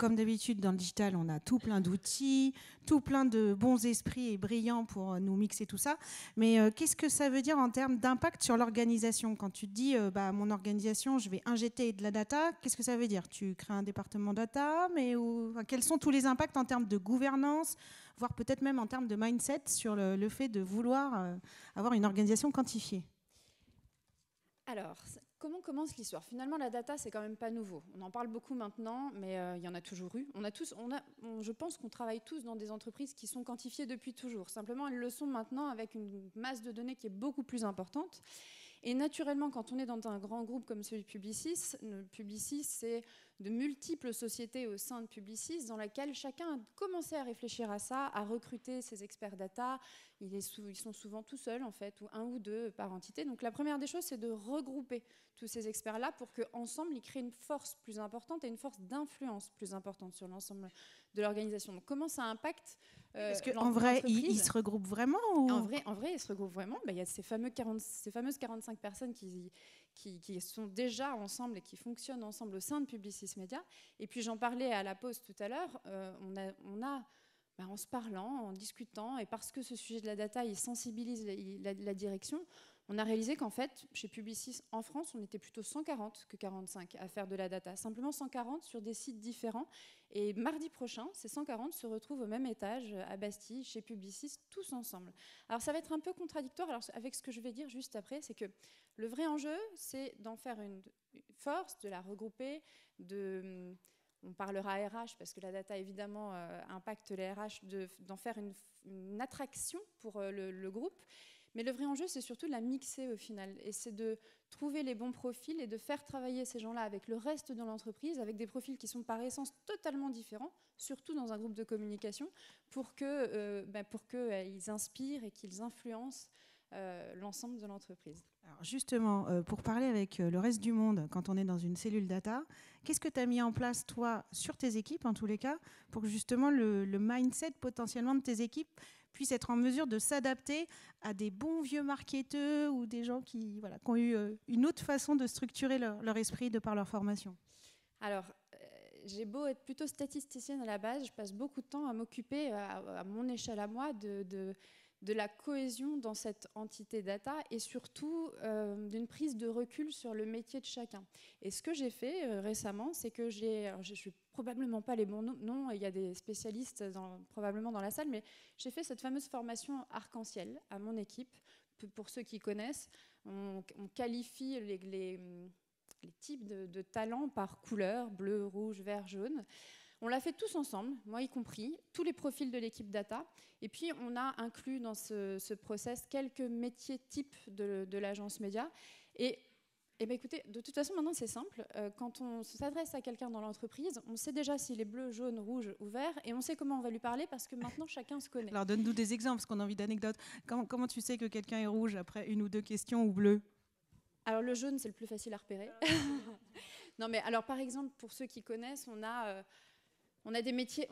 comme d'habitude, dans le digital, on a tout plein d'outils, tout plein de bons esprits et brillants pour nous mixer tout ça. Mais qu'est-ce que ça veut dire en termes d'impact sur l'organisation? Quand tu te dis, mon organisation, je vais injecter de la data, qu'est-ce que ça veut dire? Tu crées un département data, mais quels sont tous les impacts en termes de gouvernance, voire peut-être même en termes de mindset sur le fait de vouloir avoir une organisation quantifiée? Alors, comment commence l'histoire? Finalement, la data, c'est quand même pas nouveau. On en parle beaucoup maintenant, mais il y en a toujours eu. Je pense qu'on travaille tous dans des entreprises qui sont quantifiées depuis toujours. Simplement, elles le sont maintenant avec une masse de données qui est beaucoup plus importante. Et naturellement, quand on est dans un grand groupe comme celui de Publicis, Publicis, c'est de multiples sociétés au sein de Publicis dans lesquelles chacun a commencé à réfléchir à ça, à recruter ses experts data. Ils sont souvent tout seuls, en fait, ou un ou deux par entité. Donc la première des choses, c'est de regrouper tous ces experts-là pour qu'ensemble, ils créent une force plus importante et une force d'influence plus importante sur l'ensemble de l'organisation. Donc comment ça impacte Parce qu'en vrai, ils se regroupent vraiment ou... En vrai, ils se regroupent vraiment. Il y a ces fameuses 45 personnes qui sont déjà ensemble et qui fonctionnent ensemble au sein de Publicis Media. Et puis j'en parlais à la pause tout à l'heure, en se parlant, en discutant, et parce que ce sujet de la data, il sensibilise la direction, on a réalisé qu'en fait, chez Publicis, en France, on était plutôt 140 que 45 à faire de la data. Simplement 140 sur des sites différents. Et mardi prochain, ces 140 se retrouvent au même étage à Bastille, chez Publicis, tous ensemble. Alors ça va être un peu contradictoire avec ce que je vais dire juste après, c'est que le vrai enjeu, c'est d'en faire une force, de la regrouper, on parlera RH parce que la data évidemment impacte les RH, d'en faire une attraction pour le groupe. Mais le vrai enjeu, c'est surtout de la mixer au final. Et c'est de trouver les bons profils et de faire travailler ces gens-là avec le reste de l'entreprise, avec des profils qui sont par essence totalement différents, surtout dans un groupe de communication, pour qu'ils inspirent et qu'ils influencent l'ensemble de l'entreprise. Alors justement, pour parler avec le reste du monde, quand on est dans une cellule data, qu'est-ce que tu as mis en place, toi, sur tes équipes, en tous les cas, pour que justement le mindset potentiellement de tes équipes puisse être en mesure de s'adapter à des bons vieux marketeurs ou des gens qui ont eu une autre façon de structurer leur esprit de par leur formation? Alors, j'ai beau être plutôt statisticienne à la base, je passe beaucoup de temps à m'occuper, à mon échelle à moi, de la cohésion dans cette entité data et surtout d'une prise de recul sur le métier de chacun. Et ce que j'ai fait récemment, c'est que je ne suis probablement pas les bons noms, il y a des spécialistes probablement dans la salle, mais j'ai fait cette fameuse formation arc-en-ciel à mon équipe. Pour ceux qui connaissent, on qualifie les types de talents par couleur, bleu, rouge, vert, jaune. On l'a fait tous ensemble, moi y compris, tous les profils de l'équipe data. Et puis, on a inclus dans ce process quelques métiers types de l'agence média. Et écoutez, de toute façon, maintenant, c'est simple. Quand on s'adresse à quelqu'un dans l'entreprise, on sait déjà s'il est bleu, jaune, rouge ou vert. Et on sait comment on va lui parler parce que maintenant, chacun se connaît. Alors, donne-nous des exemples, parce qu'on a envie d'anecdotes. Comment tu sais que quelqu'un est rouge après une ou deux questions ou bleu? Alors, le jaune, c'est le plus facile à repérer. Non, mais alors, par exemple, pour ceux qui connaissent, on a des métiers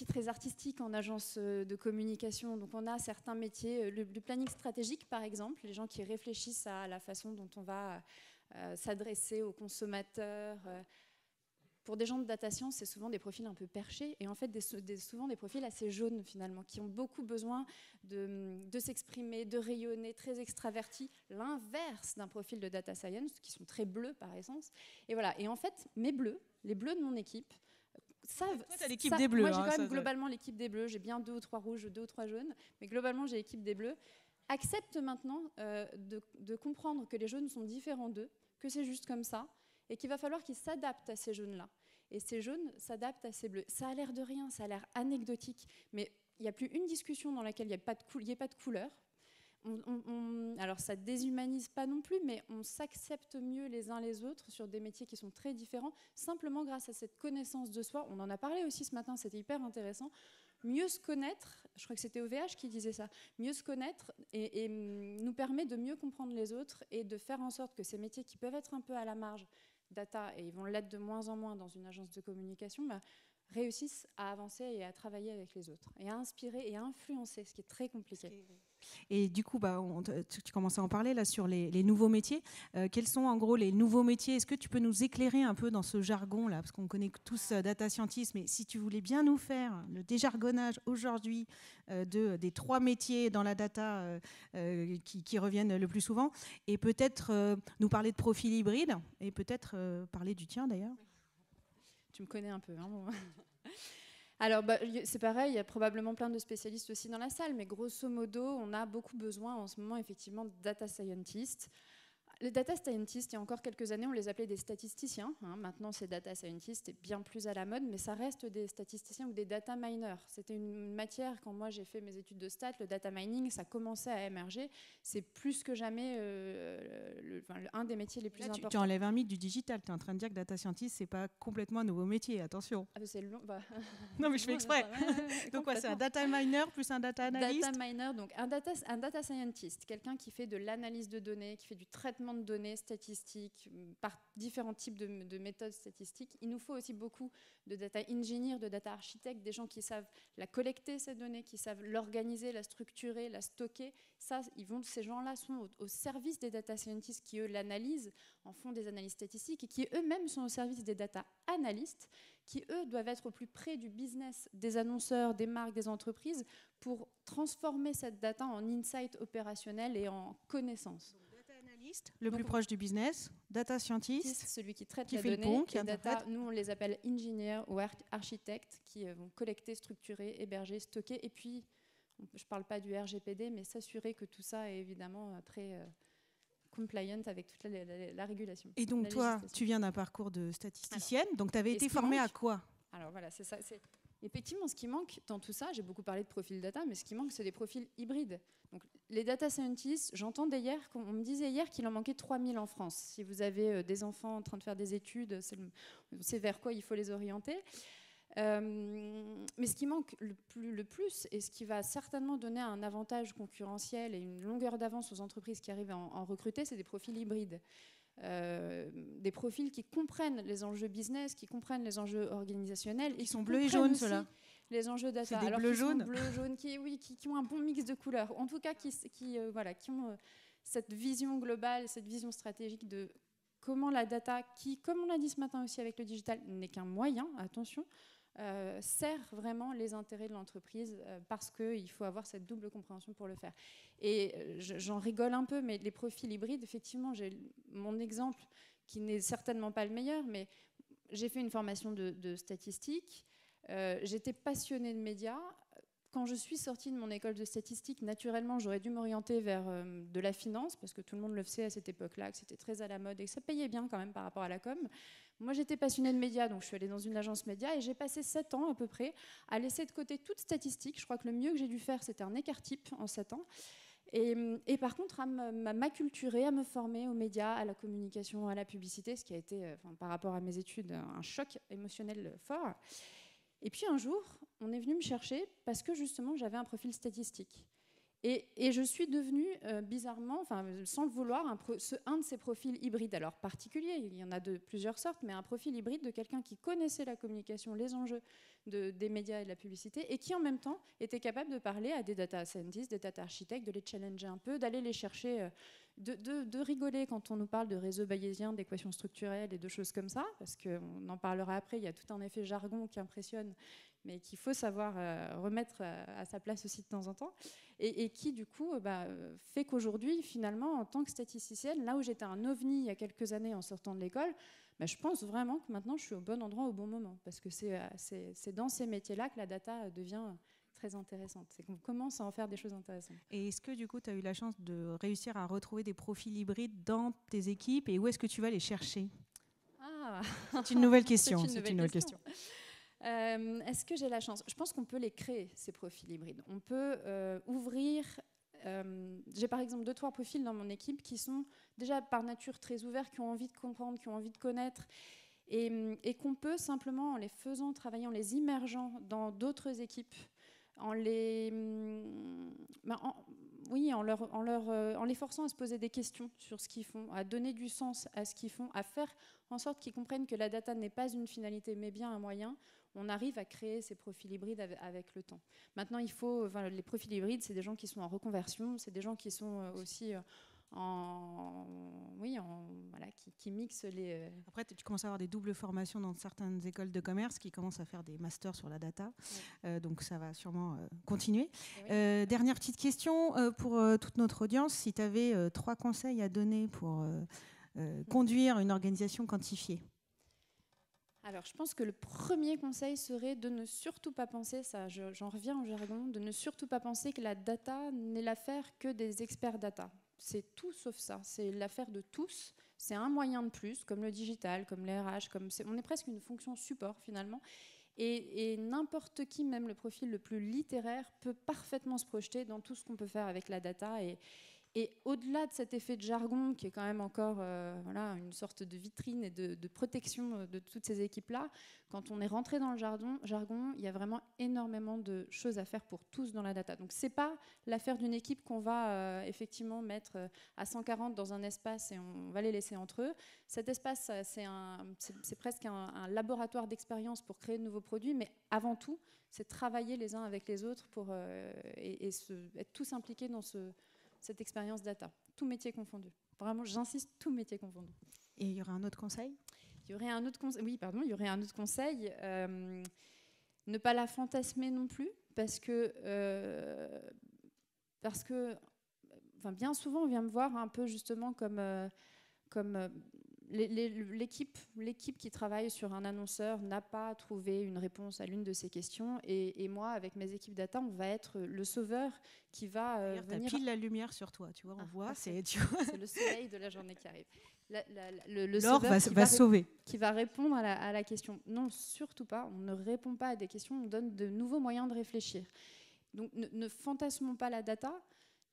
très artistiques en agence de communication. Donc, on a certains métiers, le planning stratégique, par exemple, les gens qui réfléchissent à la façon dont on va s'adresser aux consommateurs. Pour des gens de data science, c'est souvent des profils un peu perchés et en fait souvent des profils assez jaunes finalement, qui ont beaucoup besoin de s'exprimer, de rayonner, très extravertis, l'inverse d'un profil de data science, qui sont très bleus par essence. Et voilà. Et en fait, les bleus de mon équipe, savent. Toi, t'as l'équipe des bleus. Moi, j'ai quand même globalement l'équipe des bleus. J'ai bien 2 ou 3 rouges, 2 ou 3 jaunes, mais globalement, j'ai l'équipe des bleus. Accepte maintenant de comprendre que les jaunes sont différents d'eux, que c'est juste comme ça, et qu'il va falloir qu'ils s'adaptent à ces jaunes-là. Et ces jaunes s'adaptent à ces bleus. Ça a l'air de rien, ça a l'air anecdotique, mais il n'y a plus une discussion dans laquelle il n'y ait pas de couleur. Alors ça ne déshumanise pas non plus, mais on s'accepte mieux les uns les autres sur des métiers qui sont très différents, simplement grâce à cette connaissance de soi. On en a parlé aussi ce matin, c'était hyper intéressant. Mieux se connaître, je crois que c'était OVH qui disait ça, mieux se connaître et nous permet de mieux comprendre les autres et de faire en sorte que ces métiers qui peuvent être un peu à la marge data, et ils vont l'être de moins en moins dans une agence de communication, réussissent à avancer et à travailler avec les autres, et à inspirer et à influencer, ce qui est très compliqué. Et du coup, tu commences à en parler là sur les nouveaux métiers. Quels sont en gros les nouveaux métiers? Est-ce que tu peux nous éclairer un peu dans ce jargon là, parce qu'on connaît tous data scientist, mais si tu voulais bien nous faire le déjargonnage aujourd'hui des 3 métiers dans la data qui reviennent le plus souvent, et peut-être nous parler de profil hybride, et peut-être parler du tien d'ailleurs. Tu me connais un peu, hein, bon. Alors, c'est pareil, il y a probablement plein de spécialistes aussi dans la salle, mais grosso modo, on a beaucoup besoin en ce moment, effectivement, de data scientists. Les data scientists, il y a encore quelques années, on les appelait des statisticiens. Hein. Maintenant, c'est data scientists, c'est bien plus à la mode, mais ça reste des statisticiens ou des data miners. C'était une matière, quand moi j'ai fait mes études de stats, le data mining, ça commençait à émerger. C'est plus que jamais un des métiers les plus importants. Tu enlèves un mythe du digital. Tu es en train de dire que data scientist, c'est pas complètement un nouveau métier, attention. Ah, c'est long. Non, mais je fais exprès. Donc, c'est un data miner plus un data analyst. Data miner, donc un data scientist, quelqu'un qui fait de l'analyse de données, qui fait du traitement de données statistiques par différents types de méthodes statistiques. Il nous faut aussi beaucoup de data engineers, de data architectes, des gens qui savent la collecter, ces données, qui savent l'organiser, la structurer, la stocker. Ces gens-là sont au service des data scientists qui, eux, l'analysent, en font des analyses statistiques et qui, eux-mêmes, sont au service des data analystes qui, eux, doivent être au plus près du business, des annonceurs, des marques, des entreprises pour transformer cette data en insight opérationnel et en connaissance. Le plus proche du business, data scientist, celui qui traite qui la fait donnée, le pont, qui data, nous on les appelle engineers ou architectes qui vont collecter, structurer, héberger, stocker et puis, je ne parle pas du RGPD, mais s'assurer que tout ça est évidemment très compliant avec toute la régulation. Et donc toi, tu viens d'un parcours de statisticienne, donc tu avais été formée à quoi? Alors voilà, c'est ça. Effectivement, ce qui manque dans tout ça, j'ai beaucoup parlé de profils data, mais ce qui manque, c'est des profils hybrides. Donc, les data scientists, j'entendais hier, on me disait hier qu'il en manquait 3000 en France. Si vous avez des enfants en train de faire des études, c'est vers quoi il faut les orienter. Mais ce qui manque le plus, et ce qui va certainement donner un avantage concurrentiel et une longueur d'avance aux entreprises qui arrivent à en recruter, c'est des profils hybrides. Des profils qui comprennent les enjeux business, qui comprennent les enjeux organisationnels. Ils sont bleus et jaunes, ceux-là. Les enjeux data. C'est des bleus-jaunes. Bleu-jaune, qui ont un bon mix de couleurs. En tout cas, qui ont cette vision globale, cette vision stratégique de comment la data, qui, comme on l'a dit ce matin aussi avec le digital, n'est qu'un moyen, attention, sert vraiment les intérêts de l'entreprise parce qu'il faut avoir cette double compréhension pour le faire. Et j'en rigole un peu, mais les profils hybrides, effectivement, j'ai mon exemple qui n'est certainement pas le meilleur, mais j'ai fait une formation de statistique, j'étais passionnée de médias. Quand je suis sortie de mon école de statistique, naturellement, j'aurais dû m'orienter vers de la finance, parce que tout le monde le faisait à cette époque-là, que c'était très à la mode et que ça payait bien quand même par rapport à la com. Moi, j'étais passionnée de médias, donc je suis allée dans une agence média et j'ai passé 7 ans à peu près à laisser de côté toute statistique. Je crois que le mieux que j'ai dû faire, c'était un écart type en 7 ans. Et par contre, à m'acculturer, à me former aux médias, à la communication, à la publicité, ce qui a été, par rapport à mes études, un choc émotionnel fort. Et puis un jour, on est venu me chercher parce que justement, j'avais un profil statistique. Et je suis devenue, bizarrement, sans le vouloir, un de ces profils hybrides. Alors particuliers, il y en a de plusieurs sortes, mais un profil hybride de quelqu'un qui connaissait la communication, les enjeux des médias et de la publicité, et qui en même temps était capable de parler à des data scientists, des data architectes, de les challenger un peu, d'aller les chercher, de rigoler quand on nous parle de réseaux bayésiens, d'équations structurelles et de choses comme ça, parce qu'on en parlera après, il y a tout un effet jargon qui impressionne, mais qu'il faut savoir remettre à sa place aussi de temps en temps, et qui du coup fait qu'aujourd'hui, finalement, en tant que statisticienne, là où j'étais un ovni il y a quelques années en sortant de l'école, je pense vraiment que maintenant je suis au bon endroit au bon moment, parce que c'est dans ces métiers-là que la data devient très intéressante. C'est qu'on commence à en faire des choses intéressantes. Et est-ce que du coup tu as eu la chance de réussir à retrouver des profils hybrides dans tes équipes, et où est-ce que tu vas les chercher? C'est une nouvelle question. C'est une nouvelle question. Est-ce que j'ai la chance? Je pense qu'on peut les créer, ces profils hybrides. On peut ouvrir... j'ai par exemple 2-3 profils dans mon équipe qui sont déjà par nature très ouverts, qui ont envie de comprendre, qui ont envie de connaître, et qu'on peut simplement, en les faisant travailler, en les immergeant dans d'autres équipes, oui, en les forçant à se poser des questions sur ce qu'ils font, à donner du sens à ce qu'ils font, à faire en sorte qu'ils comprennent que la data n'est pas une finalité, mais bien un moyen, on arrive à créer ces profils hybrides avec le temps. Maintenant, les profils hybrides, c'est des gens qui sont en reconversion, c'est des gens qui sont aussi qui mixent les... Après, tu commences à avoir des doubles formations dans certaines écoles de commerce qui commencent à faire des masters sur la data. Oui. Donc, ça va sûrement continuer. Oui. Dernière petite question pour toute notre audience. Si tu avais 3 conseils à donner pour conduire une organisation quantifiée. Alors, je pense que le premier conseil serait de ne surtout pas penser, j'en reviens au jargon, de ne surtout pas penser que la data n'est l'affaire que des experts data. C'est tout sauf ça, c'est l'affaire de tous, c'est un moyen de plus, comme le digital, comme les RH, on est presque une fonction support finalement, et n'importe qui, même le profil le plus littéraire, peut parfaitement se projeter dans tout ce qu'on peut faire avec la data, et au-delà de cet effet de jargon, qui est quand même encore une sorte de vitrine et de protection de toutes ces équipes-là, quand on est rentré dans le jargon, il y a vraiment énormément de choses à faire pour tous dans la data. Donc ce n'est pas l'affaire d'une équipe qu'on va effectivement mettre à 140 dans un espace et on va les laisser entre eux. Cet espace, c'est presque un laboratoire d'expérience pour créer de nouveaux produits, mais avant tout, c'est travailler les uns avec les autres et être tous impliqués dans cette expérience data, tout métier confondu. Vraiment, j'insiste, tout métier confondu. Et il y aurait un autre conseil ? Il y aurait un autre conseil. Ne pas la fantasmer non plus, parce que bien souvent, on vient me voir un peu justement comme l'équipe qui travaille sur un annonceur n'a pas trouvé une réponse à l'une de ces questions, et moi, avec mes équipes data, on va être le sauveur qui va venir... Tu as pile la lumière sur toi, tu vois, on voit. C'est le soleil de la journée qui arrive. Le L'or va sauver. Qui va répondre à la question. Non, surtout pas, on ne répond pas à des questions, on donne de nouveaux moyens de réfléchir. Donc ne fantasmons pas la data.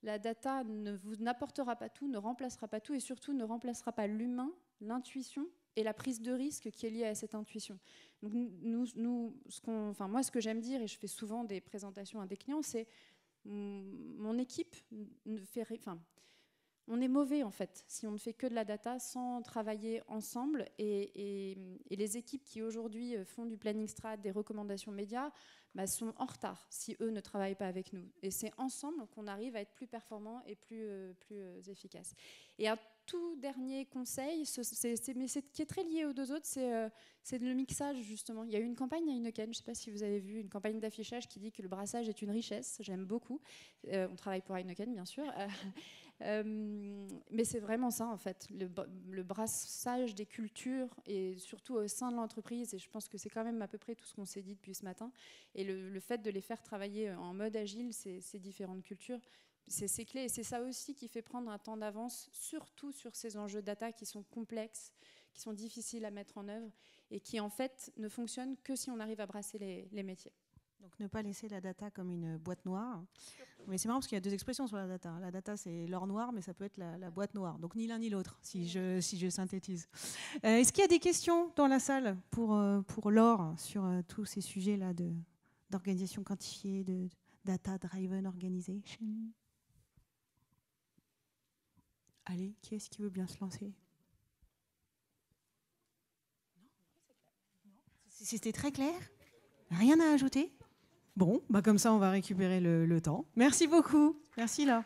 La data ne vous n'apportera pas tout, ne remplacera pas tout, et surtout ne remplacera pas l'humain, l'intuition et la prise de risque qui est liée à cette intuition. Donc moi, ce que j'aime dire, et je fais souvent des présentations à des clients, c'est mon équipe on est mauvais en fait si on ne fait que de la data sans travailler ensemble, et les équipes qui aujourd'hui font du planning strat, des recommandations médias, sont en retard si eux ne travaillent pas avec nous. Et c'est ensemble qu'on arrive à être plus performants et plus efficaces. Et un tout dernier conseil, qui est très lié aux deux autres, c'est le mixage justement. Il y a eu une campagne à Heineken, je ne sais pas si vous avez vu, une campagne d'affichage qui dit que le brassage est une richesse. J'aime beaucoup. On travaille pour Heineken, bien sûr. Mais c'est vraiment ça en fait, le brassage des cultures, et surtout au sein de l'entreprise, et je pense que c'est quand même à peu près tout ce qu'on s'est dit depuis ce matin, et le fait de les faire travailler en mode agile, ces différentes cultures, c'est clé, et c'est ça aussi qui fait prendre un temps d'avance, surtout sur ces enjeux data qui sont complexes, qui sont difficiles à mettre en œuvre, et qui en fait ne fonctionnent que si on arrive à brasser les métiers. Donc ne pas laisser la data comme une boîte noire. Mais c'est marrant parce qu'il y a 2 expressions sur la data. La data, c'est l'or noir, mais ça peut être la boîte noire. Donc ni l'un ni l'autre, si je synthétise. Est-ce qu'il y a des questions dans la salle pour Laure sur tous ces sujets-là d'organisation quantifiée, de data-driven organization ? Allez, qui est-ce qui veut bien se lancer ? C'était très clair ? Rien à ajouter ? Bon, comme ça, on va récupérer le temps. Merci beaucoup. Merci, là.